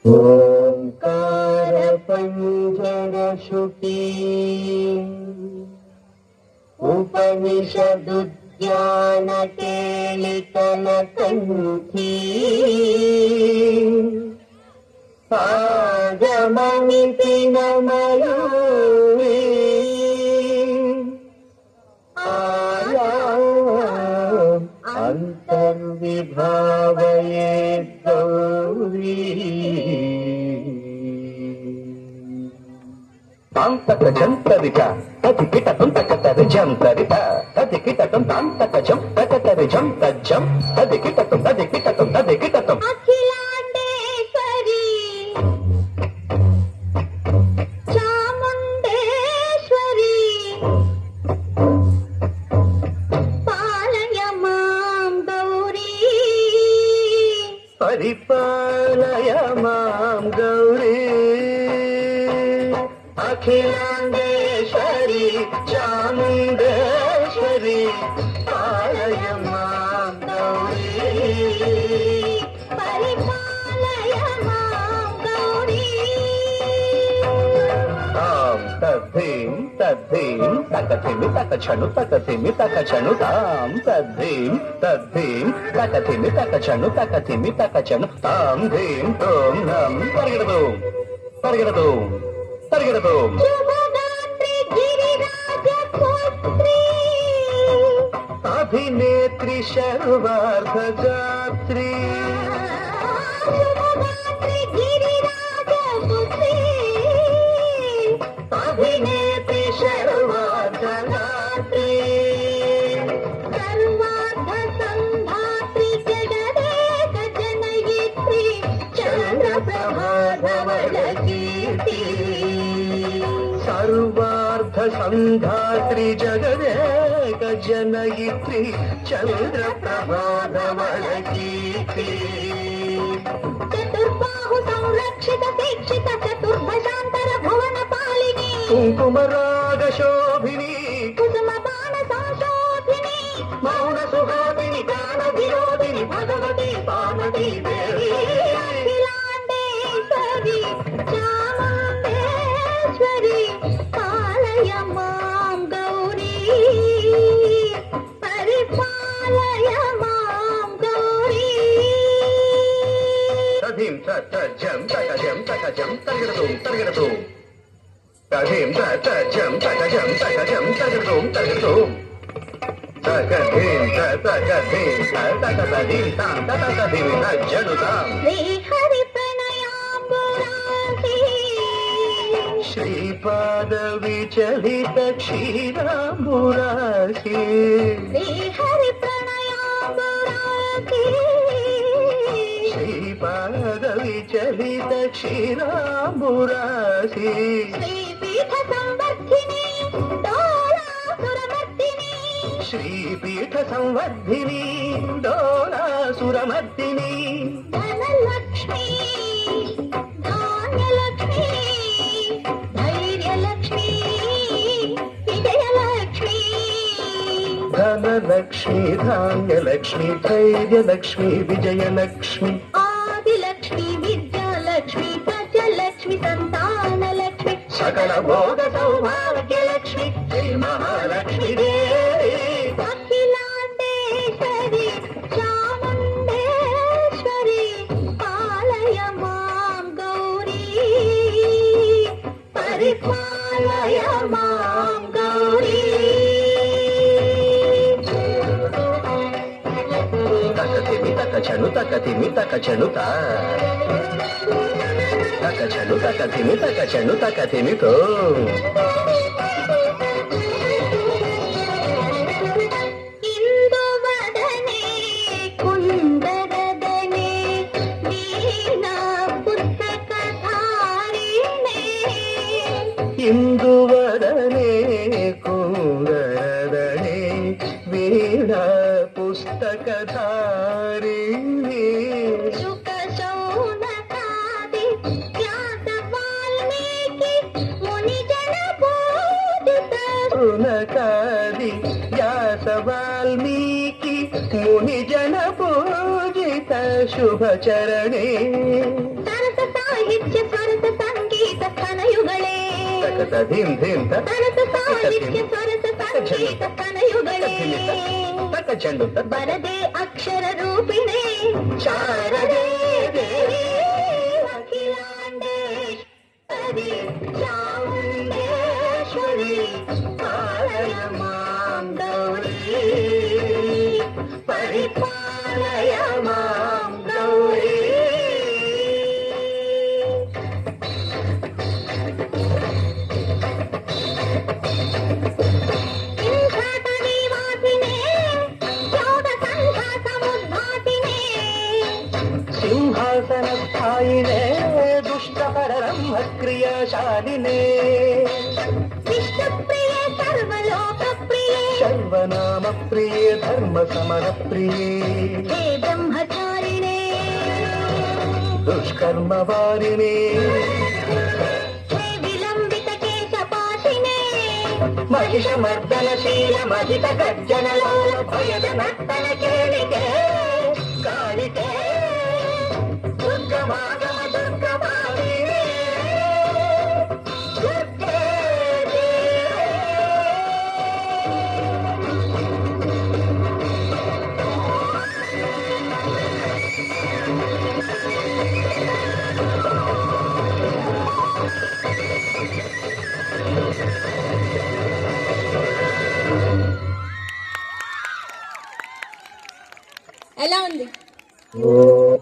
ఓంకార పంజర శృతి ఉపనిషదుద్యాన కేళికల కంఠీ ఆగమనితిన మయూరీ అంతర్విభావయే గౌరీ తాంతకజంతరిత తదికిటతం తకతరిజంతరిత తదికిటతం తాంతకజం తకతరిజం తజ్జం తదికిటతం తదికిటతం తదికిటతం అఖిలాండేశ్వరి చాముండేశ్వరి పాలయ మాం గౌరీ పరిపాలయ మాం గౌరీ అఖిలాండేశ్వరి చాముండేశ్వరి పాలయ మాం గౌరీ పరిపాలయ మాం గౌరీ తాం తద్ధీం తద్ధీం తకథిమి తకచను తకథిమి తకచను తాం తద్ధీం తద్ధీం తకథిమి తకచను తకథిమి తకచను తాం ధీం తోం నం పరిగెడదు పరిగెడదు పరిగెడదు శుభగాత్రి గిరిరాజ పుత్రి అభినేత్రి శర్వార్ధగాత్రి శుభగాత్రి గిరిరాజ పుత్రి అభినేత్రి శర్వార్ధగాత్రి సర్వార్థ సంధాత్రి జగదేక జనయిత్రి చంద్రప్రభాధవళ కీర్తి సర్వార్థ సంధాత్రి జగదేక జనయిత్రి చంద్ర ప్రభాధవళ కీర్తి చతుర్బాహు సంరక్షిత దీక్షిత చతుర్భశాంతర భువన పాలిని కుంకుమరాగ శోభిని కుసుమ బాణ సంశోభిని మౌన సుహాసిని గాన విరోధిని భగవతి పార్వతీ దేవి అఖిలాండేశ్వరి చాముండేశ్వరి పాలయ మాం గౌరీ పరిపాలయ మాం గౌరీ తథీం తజం తకజం తకజం తగడదు తగడదు తథీం తజం తకజం తకజం తగడదు తగడదు తకధీం తకధీం తకధీం తాం తకధీం తజ్జడుతాం శ్రీహరి ప్రణయాంబురాసి శ్రీపాద విచలిత క్షీరాంబురాశి శ్రీహరి ప్రణయాంబురాసి శ్రీపాద విచలిత క్షీరాంబురాశి శ్రీపీఠ సంవర్ధిని డోలాసురమర్దిని శ్రీపీఠ సంవర్ధిని డోలాసురమర్దిని ధనలక్ష్మి ధాన్యలక్ష్మి ధైర్యలక్ష్మి విజయలక్ష్మి ధనలక్ష్మి ధాన్యలక్ష్మి ధైర్యలక్ష్మి విజయలక్ష్మి ఆదిలక్ష్మి విద్యాలక్ష్మి ప్రజలక్ష్మి సంతానలక్ష్మి సకల భోగ సౌభాగ్యలక్ష్మి శ్రీ మహాలక్ష్మి దేవి అఖిలాండేశ్వరి చాముండేశ్వరి పాలయ మాం గౌరీ పరిపాలయ మాం గౌరీ తకతిమి తకచను తకతిమి తకచను తకచను తకతిమి తకచను తకతిమి తో ఇందువదనే కుందరదనే వీణా పుస్తకధారిణే ఇందువదనే కుందరదనే వీణా పుస్తకధారిణి శుక శౌనకాది వ్యాస వాల్మీకి మునిజన పూజిత శౌనకాది వ్యాస వాల్మీకి ముని జన పూజిత శుభచరణే సరస సాయి ತಕತ ಧೀಂ ಧೀಂ ಸರಸ ಸಾಹಿತ್ಯ ಸರಸ ಸಂಗೀತ ಸ್ತನಯುಗಳೇ ತಕ ಚೆಂಡು ಬರದೆ ಅಕ್ಷರ ರೂಪಿಣೆ ಶಾರದೆ ದೇವಿ ಅಖಿಲಾಂಡೇಶ್ವರಿ ಚಾಮುಂಡೇಶ್ವರಿ ಪಾಲಯ ಮಾಂ ಗೌರಿ ಪರಿಪಾಲಯ ಮಾಂ ಗೌರಿ ಸಿಂಹಾಸನ ಸ್ಥಾಯಿನೇ ದುಷ್ಟಪರಬ್ರಹ್ಮ ಕ್ರಿಯಾಶಾಲಿನೇ ವಿಷ್ಣುಪ್ರಿಯೆ ಸರ್ವಲೋಕಪ್ರಿಯೆ ಸರ್ವನಾಮ ಪ್ರಿಯೇ ಧರ್ಮ ಸಮರ ಪ್ರಿಯೇ ಹೇ ಬ್ರಹ್ಮಚಾರಿಣೆ ದುಷ್ಕರ್ಮ ವಾರಿಣೇ ಹೇ ವಿಲಂಬಿತ ಕೇಶಪಾಶಿನೇ ಮಹಿಷ ಮರ್ದನಶೀಲ ಮಹಿತ ಗರ್ಜನ ಲೋಲ ಭಯದ ನರ್ತನ ಕೇಳಿಕೆ ಕಾಳಿಕೆ ದುರ್ಗಮಾದ